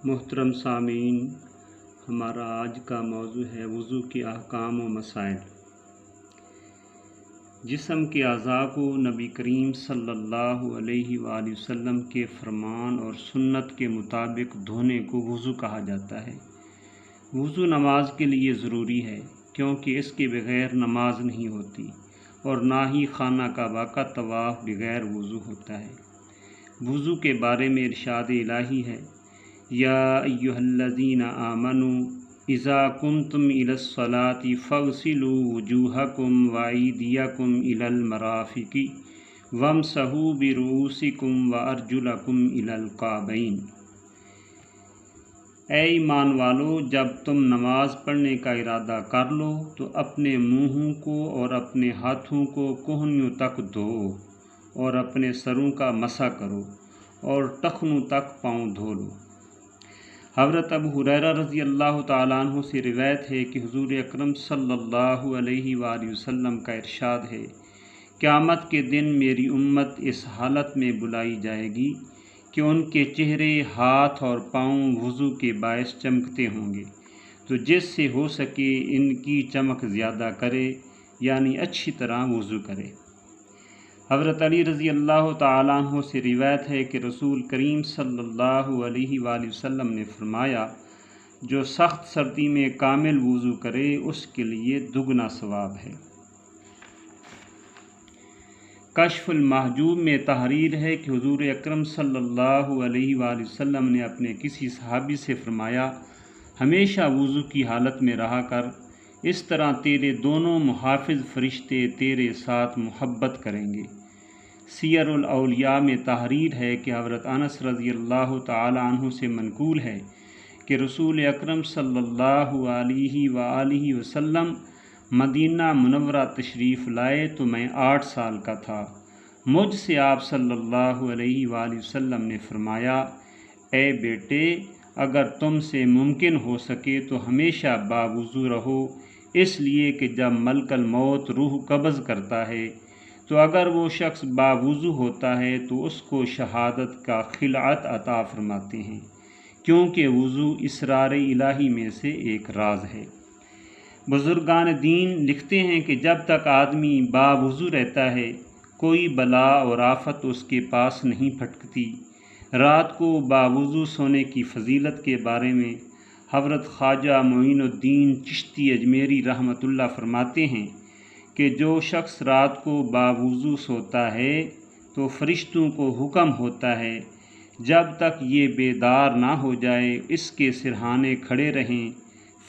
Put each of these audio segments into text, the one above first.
محترم سامعین، ہمارا آج کا موضوع ہے وضو کے احکام و مسائل۔ جسم کے اعضاء کو نبی کریم صلی اللہ علیہ وآلہ وسلم کے فرمان اور سنت کے مطابق دھونے کو وضو کہا جاتا ہے۔ وضو نماز کے لیے ضروری ہے کیونکہ اس کے بغیر نماز نہیں ہوتی، اور نہ ہی خانہ کعبہ کا طواف بغیر وضو ہوتا ہے۔ وضو کے بارے میں ارشاد الہی ہے، یا ایھا الذین آمنوا اذا قمتم الی الصلاۃ فاغسلوا وجوہکم وایدیکم الی المرافق وامسحوا برؤوسکم وارجلکم الی الکعبین۔ اے ایمان والو، جب تم نماز پڑھنے کا ارادہ کر لو تو اپنے منہوں کو اور اپنے ہاتھوں کو کہنیوں تک دھوؤ، اور اپنے سروں کا مسح کرو، اور ٹخنوں تک پاؤں دھو لو۔ حضرت ابو ہریرہ رضی اللہ تعالیٰ عنہ سے روایت ہے کہ حضور اکرم صلی اللہ علیہ وآلہ وسلم کا ارشاد ہے، قیامت کے دن میری امت اس حالت میں بلائی جائے گی کہ ان کے چہرے، ہاتھ اور پاؤں وضو کے باعث چمکتے ہوں گے، تو جس سے ہو سکے ان کی چمک زیادہ کرے، یعنی اچھی طرح وضو کرے۔ حضرت علی رضی اللہ تعالیٰ عنہ سے روایت ہے کہ رسول کریم صلی اللہ علیہ وآلہ وسلم نے فرمایا، جو سخت سردی میں کامل وضو کرے اس کے لیے دگنا ثواب ہے۔ کشف المحجوب میں تحریر ہے کہ حضور اکرم صلی اللہ علیہ وآلہ وسلم نے اپنے کسی صحابی سے فرمایا، ہمیشہ وضو کی حالت میں رہا کر، اس طرح تیرے دونوں محافظ فرشتے تیرے ساتھ محبت کریں گے۔ سیر الاولیاء میں تحریر ہے کہ حضرت انس رضی اللہ تعالی عنہ سے منقول ہے کہ رسول اکرم صلی اللہ علیہ وآلہ وسلم مدینہ منورہ تشریف لائے تو میں 8 سال کا تھا۔ مجھ سے آپ صلی اللہ علیہ وآلہ وسلم نے فرمایا، اے بیٹے، اگر تم سے ممکن ہو سکے تو ہمیشہ باوضو رہو، اس لیے کہ جب ملک الموت روح قبض کرتا ہے تو اگر وہ شخص باوضو ہوتا ہے تو اس کو شہادت کا خلعت عطا فرماتے ہیں، کیونکہ وضو اسرار الہی میں سے ایک راز ہے۔ بزرگان دین لکھتے ہیں کہ جب تک آدمی باوضو رہتا ہے کوئی بلا اور آفت اس کے پاس نہیں پھٹکتی۔ رات کو باوضو سونے کی فضیلت کے بارے میں حضرت خواجہ معین الدین چشتی اجمیری رحمۃ اللہ فرماتے ہیں کہ جو شخص رات کو باوضو سوتا ہے تو فرشتوں کو حکم ہوتا ہے جب تک یہ بیدار نہ ہو جائے اس کے سرہانے کھڑے رہیں،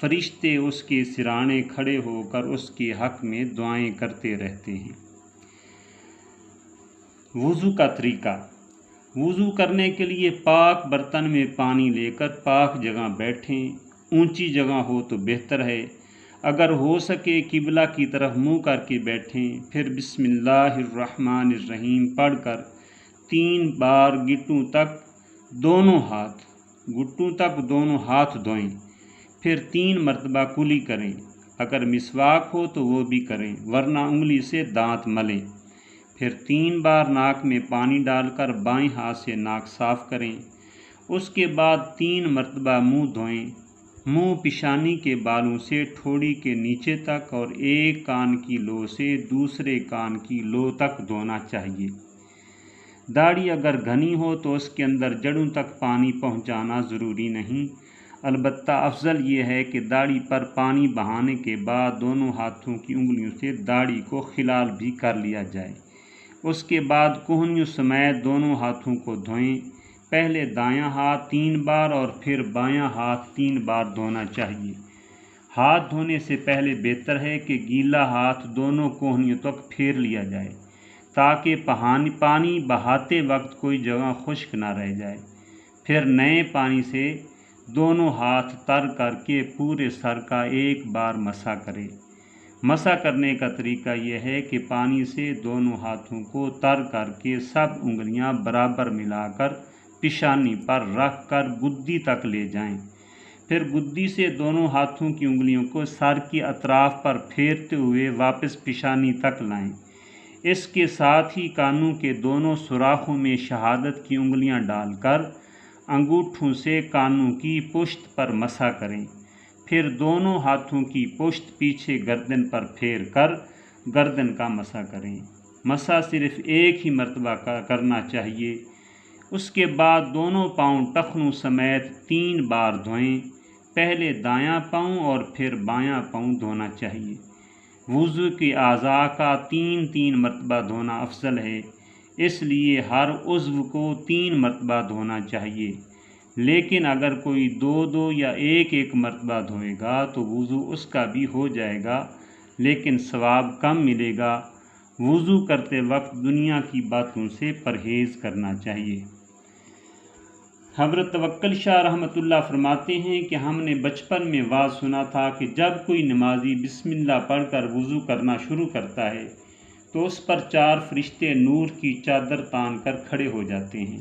فرشتے اس کے سرانے کھڑے ہو کر اس کے حق میں دعائیں کرتے رہتے ہیں۔ وضو کا طریقہ۔ وضو کرنے کے لیے پاک برتن میں پانی لے کر پاک جگہ بیٹھیں، اونچی جگہ ہو تو بہتر ہے۔ اگر ہو سکے قبلہ کی طرف منہ کر کے بیٹھیں، پھر بسم اللہ الرحمن الرحیم پڑھ کر 3 بار گھٹوں تک دونوں ہاتھ دھوئیں، پھر 3 مرتبہ کلی کریں۔ اگر مسواک ہو تو وہ بھی کریں، ورنہ انگلی سے دانت ملیں۔ پھر 3 بار ناک میں پانی ڈال کر بائیں ہاتھ سے ناک صاف کریں۔ اس کے بعد 3 مرتبہ منہ دھوئیں۔ منہ پیشانی کے بالوں سے ٹھوڑی کے نیچے تک اور ایک کان کی لو سے دوسرے کان کی لو تک دھونا چاہیے۔ داڑھی اگر گھنی ہو تو اس کے اندر جڑوں تک پانی پہنچانا ضروری نہیں، البتہ افضل یہ ہے کہ داڑھی پر پانی بہانے کے بعد دونوں ہاتھوں کی انگلیوں سے داڑھی کو خلال بھی کر لیا جائے۔ اس کے بعد کہنیوں سمیت دونوں ہاتھوں کو دھوئیں۔ پہلے دایاں ہاتھ 3 بار اور پھر بایاں ہاتھ 3 بار دھونا چاہیے۔ ہاتھ دھونے سے پہلے بہتر ہے کہ گیلا ہاتھ دونوں کہنیوں تک پھیر لیا جائے تاکہ پانی بہاتے وقت کوئی جگہ خشک نہ رہ جائے۔ پھر نئے پانی سے دونوں ہاتھ تر کر کے پورے سر کا ایک بار مسح کرے۔ مسح کرنے کا طریقہ یہ ہے کہ پانی سے دونوں ہاتھوں کو تر کر کے سب انگلیاں برابر ملا کر پیشانی پر رکھ کر گدی تک لے جائیں، پھر گدی سے دونوں ہاتھوں کی انگلیوں کو سر کی اطراف پر پھیرتے ہوئے واپس پیشانی تک لائیں۔ اس کے ساتھ ہی کانوں کے دونوں سوراخوں میں شہادت کی انگلیاں ڈال کر انگوٹھوں سے کانوں کی پشت پر مسح کریں، پھر دونوں ہاتھوں کی پشت پیچھے گردن پر پھیر کر گردن کا مسح کریں۔ مسح صرف ایک ہی مرتبہ کرنا چاہیے۔ اس کے بعد دونوں پاؤں ٹخنوں سمیت 3 بار دھوئیں۔ پہلے دایاں پاؤں اور پھر بایاں پاؤں دھونا چاہیے۔ وضو کے اعضاء کا 3 مرتبہ دھونا افضل ہے، اس لیے ہر عضو کو 3 مرتبہ دھونا چاہیے، لیکن اگر کوئی 2 یا 1 مرتبہ دھوئے گا تو وضو اس کا بھی ہو جائے گا، لیکن ثواب کم ملے گا۔ وضو کرتے وقت دنیا کی باتوں سے پرہیز کرنا چاہیے۔ حضرت توکل شاہ رحمۃ اللہ فرماتے ہیں کہ ہم نے بچپن میں واعظ سنا تھا کہ جب کوئی نمازی بسم اللہ پڑھ کر وضو کرنا شروع کرتا ہے تو اس پر 4 فرشتے نور کی چادر تان کر کھڑے ہو جاتے ہیں۔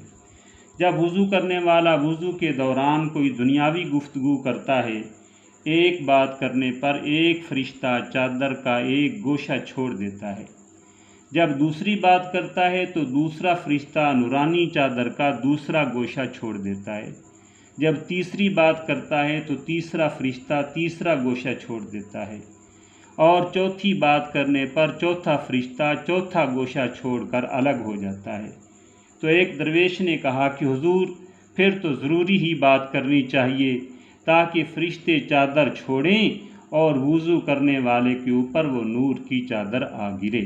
جب وضو کرنے والا وضو کے دوران کوئی دنیاوی گفتگو کرتا ہے، ایک بات کرنے پر ایک فرشتہ چادر کا ایک گوشہ چھوڑ دیتا ہے۔ جب دوسری بات کرتا ہے تو دوسرا فرشتہ نورانی چادر کا دوسرا گوشہ چھوڑ دیتا ہے۔ جب تیسری بات کرتا ہے تو تیسرا فرشتہ تیسرا گوشہ چھوڑ دیتا ہے، اور چوتھی بات کرنے پر چوتھا فرشتہ چوتھا گوشہ چھوڑ کر الگ ہو جاتا ہے۔ تو ایک درویش نے کہا کہ حضور، پھر تو ضروری ہی بات کرنی چاہیے تاکہ فرشتے چادر چھوڑیں اور وضو کرنے والے کے اوپر وہ نور کی چادر آ گرے۔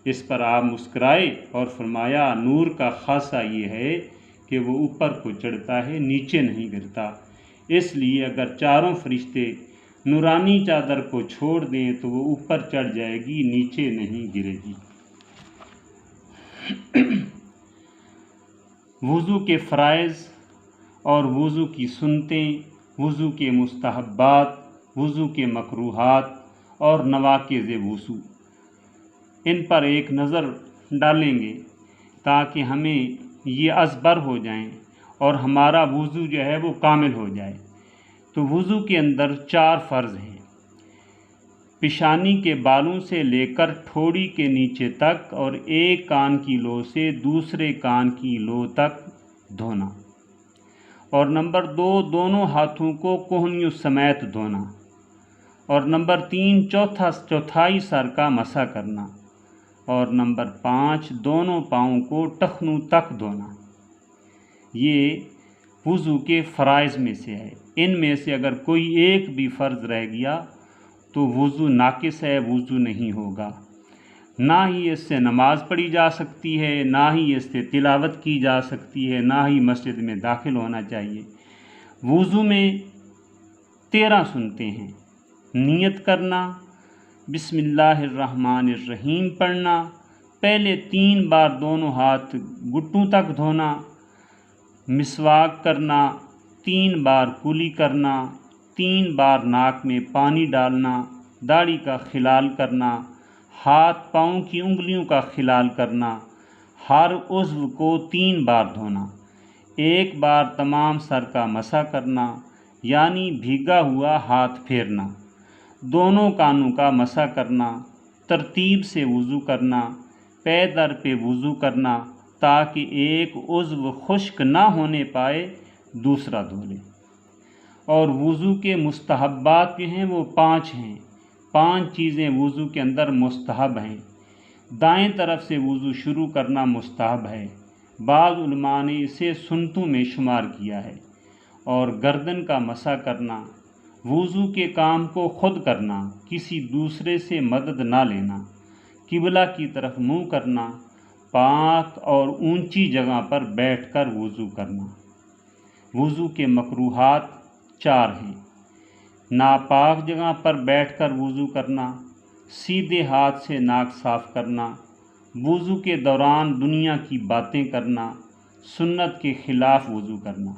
اس پر آپ مسکرائے اور فرمایا، نور کا خاصہ یہ ہے کہ وہ اوپر کو چڑھتا ہے، نیچے نہیں گرتا، اس لیے اگر چاروں فرشتے نورانی چادر کو چھوڑ دیں تو وہ اوپر چڑھ جائے گی، نیچے نہیں گرے گی۔ وضو کے فرائض اور وضو کی سنتیں، وضو کے مستحبات، وضو کے مکروہات اور نواقض وضو، ان پر ایک نظر ڈالیں گے تاکہ ہمیں یہ ازبر ہو جائیں اور ہمارا وضو جو ہے وہ کامل ہو جائے۔ تو وضو کے اندر 4 فرض ہیں۔ پیشانی کے بالوں سے لے کر ٹھوڑی کے نیچے تک اور ایک کان کی لو سے دوسرے کان کی لو تک دھونا، اور نمبر 2 دونوں ہاتھوں کو کوہنیوں سمیت دھونا، اور نمبر 3 چوتھائی سر کا مسح کرنا، اور نمبر 5 دونوں پاؤں کو ٹخنوں تک دھونا۔ یہ وضو کے فرائض میں سے ہے۔ ان میں سے اگر کوئی ایک بھی فرض رہ گیا تو وضو ناقص ہے، وضو نہیں ہوگا۔ نہ ہی اس سے نماز پڑھی جا سکتی ہے، نہ ہی اس سے تلاوت کی جا سکتی ہے، نہ ہی مسجد میں داخل ہونا چاہیے۔ وضو میں 13 سنتیں ہیں۔ نیت کرنا، بسم اللہ الرحمن الرحیم پڑھنا، پہلے 3 بار دونوں ہاتھ گھٹنوں تک دھونا، مسواک کرنا، 3 بار کلی کرنا، 3 بار ناک میں پانی ڈالنا، داڑھی کا خلال کرنا، ہاتھ پاؤں کی انگلیوں کا خلال کرنا، ہر عضو کو 3 بار دھونا، 1 بار تمام سر کا مسح کرنا یعنی بھیگا ہوا ہاتھ پھیرنا، دونوں کانوں کا مسح کرنا، ترتیب سے وضو کرنا، پے در پہ وضو کرنا تاکہ ایک عضو خشک نہ ہونے پائے دوسرا دھو لے۔ اور وضو کے مستحبات جو ہیں وہ 5 ہیں۔ 5 چیزیں وضو کے اندر مستحب ہیں۔ دائیں طرف سے وضو شروع کرنا مستحب ہے، بعض علماء نے اسے سنتوں میں شمار کیا ہے۔ اور گردن کا مسح کرنا، وضو کے کام کو خود کرنا، کسی دوسرے سے مدد نہ لینا، قبلہ کی طرف منہ کرنا، پاک اور اونچی جگہ پر بیٹھ کر وضو کرنا۔ وضو کے مکروہات 4 ہیں۔ ناپاک جگہ پر بیٹھ کر وضو کرنا، سیدھے ہاتھ سے ناک صاف کرنا، وضو کے دوران دنیا کی باتیں کرنا، سنت کے خلاف وضو کرنا۔